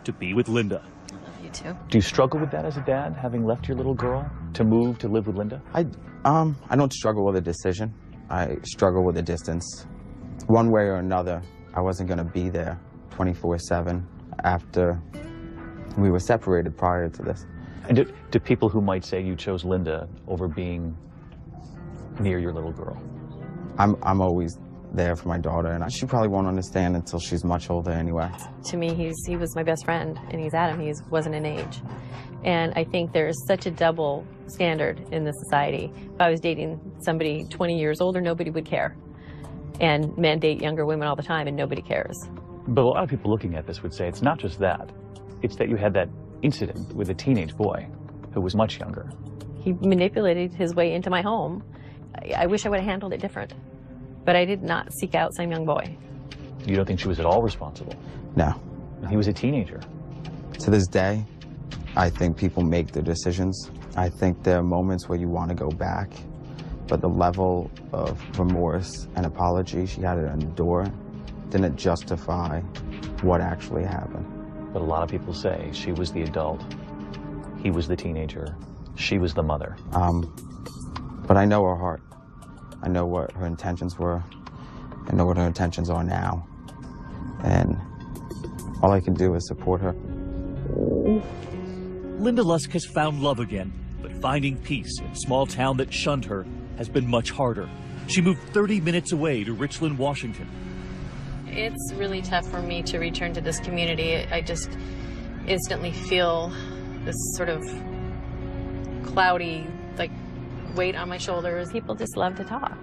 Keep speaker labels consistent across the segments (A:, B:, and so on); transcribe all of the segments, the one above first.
A: to be with Linda.
B: I love you too.
C: Do you struggle with that as a dad, having left your little girl to move to live with Linda?
D: I don't struggle with a decision. I struggle with the distance. One way or another, I wasn't going to be there 24/7 after we were separated prior to this.
C: And do people who might say you chose Linda over being near your little girl?
D: I'm always there for my daughter, and she probably won't understand until she's much older anyway.
B: To me, he was my best friend, and he's Adam. He wasn't an age. And I think there's such a double standard in this society. If I was dating somebody 20 years older, nobody would care. And men date younger women all the time, and nobody cares.
C: But a lot of people looking at this would say it's not just that. It's that you had that incident with a teenage boy who was much younger.
B: He manipulated his way into my home. I wish I would have handled it different. But I did not seek out some young boy.
C: You don't think she was at all responsible?
D: No.
C: And he was a teenager.
D: To this day, I think people make their decisions. I think there are moments where you want to go back, but the level of remorse and apology she had to endure didn't justify what actually happened.
C: But a lot of people say she was the adult, he was the teenager, she was the mother.
D: But I know her heart. I know what her intentions were. I know what her intentions are now. And all I can do is support her.
A: Linda Lusk has found love again, but finding peace in a small town that shunned her has been much harder. She moved 30 minutes away to Richland, Washington.
B: It's really tough for me to return to this community. I just instantly feel this sort of cloudy, like, weight on my shoulders. People just love to talk.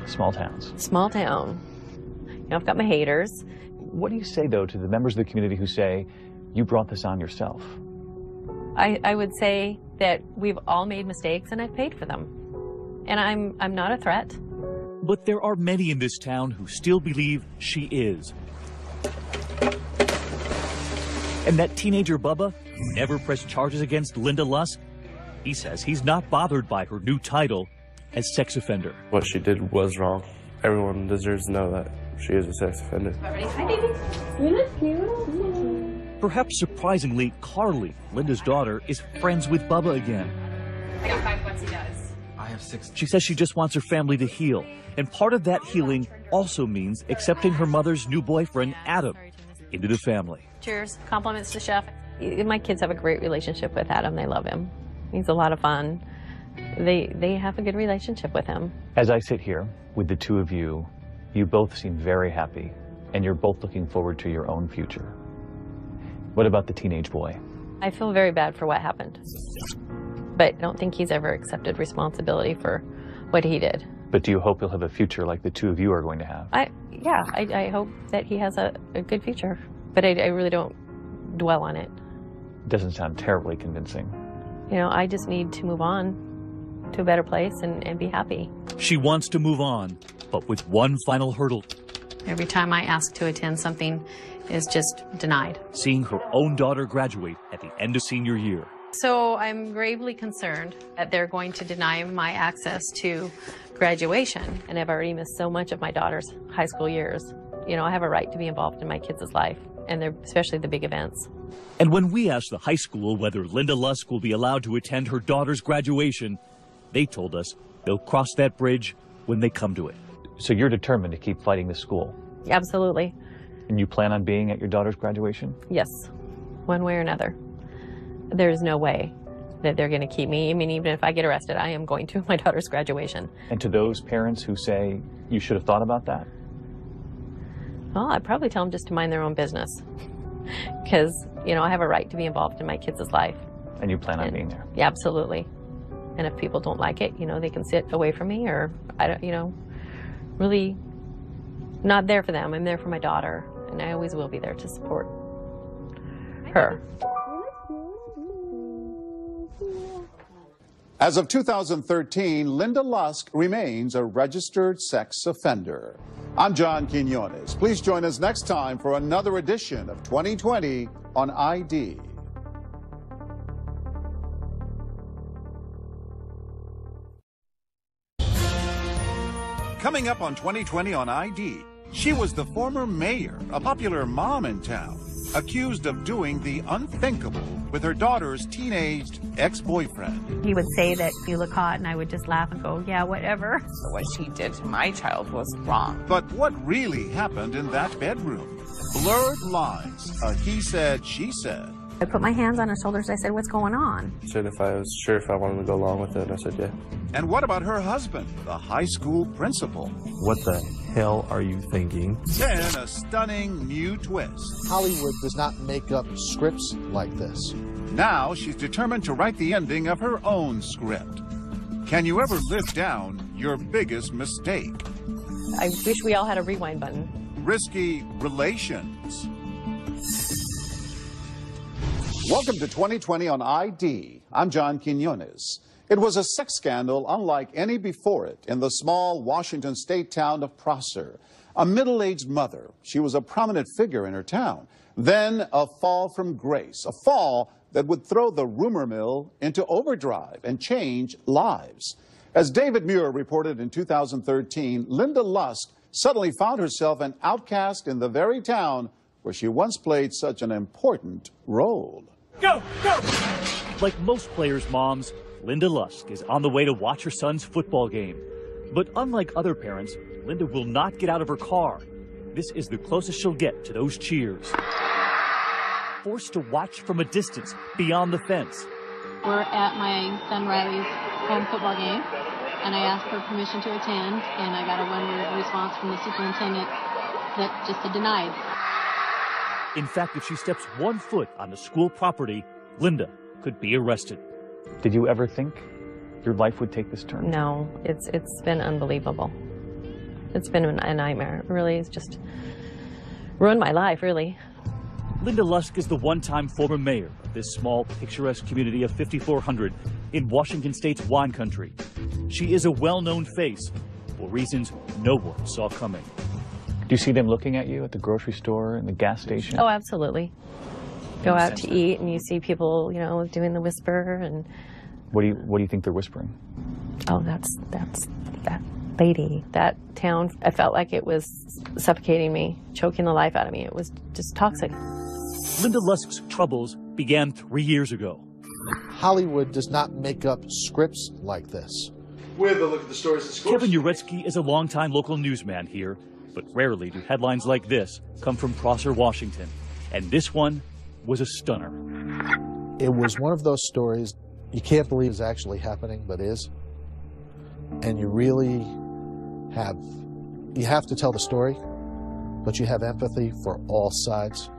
C: Small towns.
B: Small town. You know, I've got my haters.
C: What do you say, though, to the members of the community who say, you brought this on yourself?
B: I would say that we've all made mistakes, and I've paid for them. And I'm not a threat.
A: But there are many in this town who still believe she is. And that teenager Bubba, who never pressed charges against Linda Lusk, he says he's not bothered by her new title as sex offender.
E: What she did was wrong. Everyone deserves to know that she is a sex offender.
B: Hi, baby. You look cute.
A: Perhaps surprisingly, Carly, Linda's daughter, is friends with Bubba again.
B: I got 5 once he does.
D: I have 6.
A: She says she just wants her family to heal. And part of that healing also means accepting her mother's new boyfriend, Adam, into the family.
B: Cheers. Compliments to Chef. My kids have a great relationship with Adam. They love him. He's a lot of fun. They have a good relationship with him.
C: As I sit here with the two of you, you both seem very happy, and you're both looking forward to your own future. What about the teenage boy?
B: I feel very bad for what happened, but I don't think he's ever accepted responsibility for what he did.
C: But do you hope he'll have a future like the two of you are going to have?
B: I hope that he has a good future, but I really don't dwell on it.
C: Doesn't sound terribly convincing.
B: You know, I just need to move on to a better place and be happy.
A: She wants to move on, but with one final hurdle.
B: Every time I ask to attend, something is just denied.
A: Seeing her own daughter graduate at the end of senior year.
B: So I'm gravely concerned that they're going to deny my access to graduation. And I've already missed so much of my daughter's high school years. You know, I have a right to be involved in my kids' life, and especially the big events.
A: And when we asked the high school whether Linda Lusk will be allowed to attend her daughter's graduation, they told us they'll cross that bridge when they come to it.
C: So you're determined to keep fighting the school?
B: Absolutely.
C: And you plan on being at your daughter's graduation?
B: Yes, one way or another. There's no way that they're going to keep me. I mean, even if I get arrested, I am going to my daughter's graduation.
C: And to those parents who say you should have thought about that?
B: Well, I'd probably tell them just to mind their own business. Because, you know, I have a right to be involved in my kids' life.
C: And you plan on being there?
B: Yeah, absolutely. And if people don't like it, you know, they can sit away from me, or, I don't, you know, really not there for them. I'm there for my daughter, and I always will be there to support her.
F: As of 2013, Linda Lusk remains a registered sex offender. I'm John Quinones. Please join us next time for another edition of 2020 on ID. Coming up on 2020 on ID, she was the former mayor, a popular mom in town. accused of doing the unthinkable with her daughter's teenaged ex-boyfriend.
G: He would say that you look hot, and I would just laugh and go, yeah, whatever.
H: So what she did to my child was wrong.
F: But what really happened in that bedroom? Blurred lines, a he said, she said.
G: I put my hands on his shoulders. I said, what's going on?
E: She said if I was sure if I wanted to go along with it, and I said yeah.
F: And what about her husband, the high school principal?
I: What the hell are you thinking?
F: Then a stunning new twist.
J: Hollywood does not make up scripts like this.
F: Now she's determined to write the ending of her own script. Can you ever live down your biggest mistake?
B: I wish we all had a rewind button.
F: Risky relations. Welcome to 2020 on ID. I'm John Quinones. It was a sex scandal unlike any before it in the small Washington state town of Prosser. A middle-aged mother. She was a prominent figure in her town. Then a fall from grace, a fall that would throw the rumor mill into overdrive and change lives. As David Muir reported in 2013, Linda Lusk suddenly found herself an outcast in the very town where she once played such an important role.
A: Go! Go! Like most players' moms, Linda Lusk is on the way to watch her son's football game. But unlike other parents, Linda will not get out of her car. This is the closest she'll get to those cheers. Forced to watch from a distance beyond the fence.
K: We're at my son Riley's home football game, and I asked for permission to attend, and I got a one-word response from the superintendent that just said denied.
A: In fact, if she steps 1 foot on the school property, Linda could be arrested.
C: Did you ever think your life would take this turn?
B: No, it's been unbelievable. It's been a nightmare. It really, it's just ruined my life, really.
A: Linda Lusk is the one-time former mayor of this small, picturesque community of 5,400 in Washington State's wine country. She is a well-known face for reasons no one saw coming.
C: Do you see them looking at you at the grocery store and the gas station?
B: Oh, absolutely. Go out to eat and you see people, you know, doing the whisper and...
C: What do you think they're whispering?
B: Oh, that's that lady. That town, I felt like it was suffocating me, choking the life out of me. It was just toxic.
A: Linda Lusk's troubles began 3 years ago.
J: Hollywood does not make up scripts like this.
F: We have a look at the stories that score.
A: Kevin Uretsky is a longtime local newsman here, but rarely do headlines like this come from Prosser, Washington. And this one was a stunner.
J: It was one of those stories you can't believe is actually happening, but is. And you really have to tell the story, but you have empathy for all sides.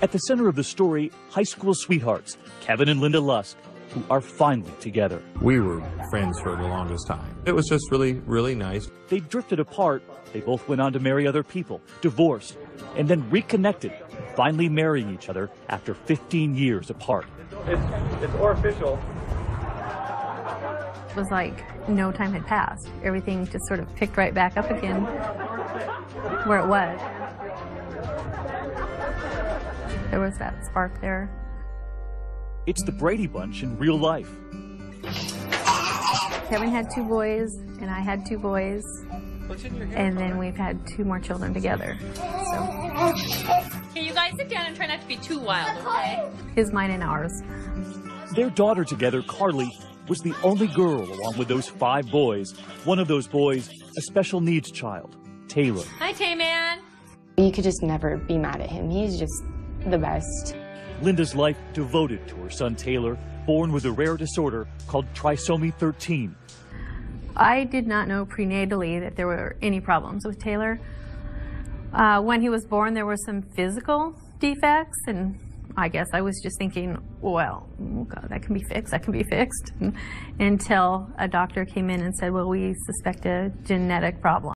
A: At the center of the story, high school sweethearts, Kevin and Linda Lusk, who are finally together.
I: We were friends for the longest time. It was just really, really nice.
A: They drifted apart. They both went on to marry other people, divorced, and then reconnected, finally marrying each other after 15 years apart.
C: It's official.
G: It was like no time had passed. Everything just sort of picked right back up again where it was. There was that spark there.
A: It's the Brady Bunch in real life.
G: Kevin had 2 boys, and I had 2 boys. And then we've had 2 more children together. So.
K: Hey, you guys sit down and try not to be too wild, okay?
G: His, mine, and ours.
A: Their daughter together, Carly, was the only girl along with those 5 boys. One of those boys, a special needs child, Taylor.
K: Hi, Tay-Man.
L: You could just never be mad at him. He's just the best.
A: Linda's life devoted to her son Taylor, born with a rare disorder called trisomy 13.
G: I did not know prenatally that there were any problems with Taylor. When he was born, there were some physical defects, and I guess I was just thinking, well, oh God, that can be fixed, until a doctor came in and said, well, we suspect a genetic problem.